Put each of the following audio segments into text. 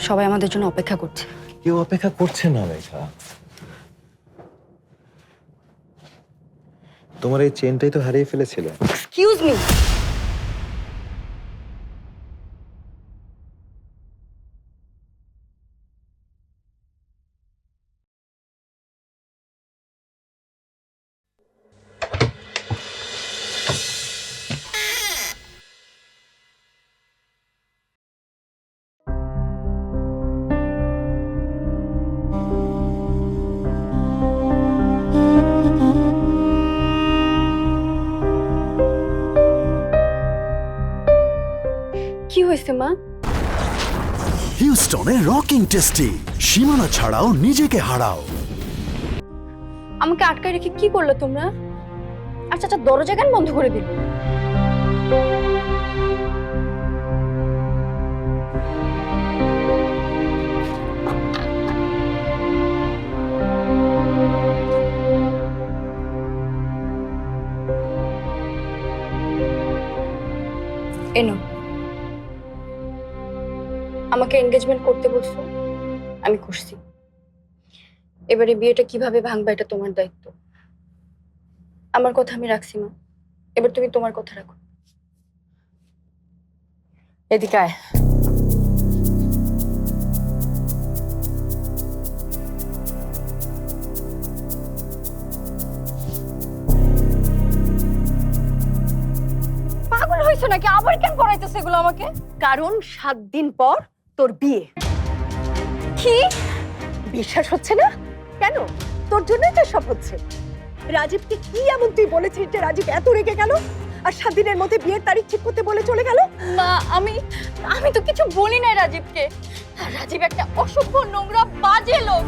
সবাই আমাদের জন্য অপেক্ষা করছে। কেউ অপেক্ষা করছে না মেঘা, তোমার এই চেনটাই তো হারিয়ে ফেলেছিলে। এক্সকিউজ মি, কি হয়েছে মা? হিউস্টনে রকিং টেস্টি, সীমানা ছাড়াও নিজেকে হারাও। আমাকে আটকায় রেখে কি করলে তোমরা? আচ্ছা আচ্ছা, দরজা কেন বন্ধ করে দিল? এনো, আমাকে এনগেজমেন্ট করতে বলছো, আমি করছি। এবারে বিয়েটা কিভাবে ভাঙবা এটা তোমার দায়িত্ব। আমার কথা আমি রাখছি মা, এবার তুমি তোমার কথা রাখো। এদিকে আয়। পাগল হয়েছো নাকি? আবার কেন করাইতেছে এগুলো আমাকে? কারণ 7 দিন পর তোর বিয়ে। কি? বিশ্বাস হচ্ছে না? কেন? তোর জন্যই তো সব হচ্ছে। রাজীবকে কি এমন তুই বলেছিস যে রাজীব এত রেগে গেল আর 7 দিনের মধ্যে বিয়ের তারিখ ঠিক করতে বলে চলে গেল? মা, আমি তো কিছু বলি নাই রাজীবকে। রাজীব একটা অসভ্য, নোংরা, বাজে লোক।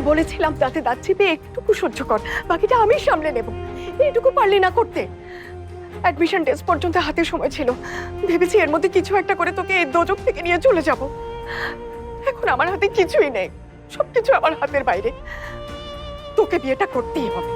বলেছিলাম তাতে দাঁত চিপে একটুকু সহ্য কর, বাকিটা আমি সামলে নেব। এইটুকু পারলি না করতে? অ্যাডমিশন টেস্ট পর্যন্ত হাতে সময় ছিল, ভেবেছি এর মধ্যে কিছু একটা করে তোকে এই দোজক থেকে নিয়ে চলে যাব। এখন আমার হাতে কিছুই নেই, সবকিছু আমার হাতের বাইরে। তোকে বিয়েটা করতেই হবে।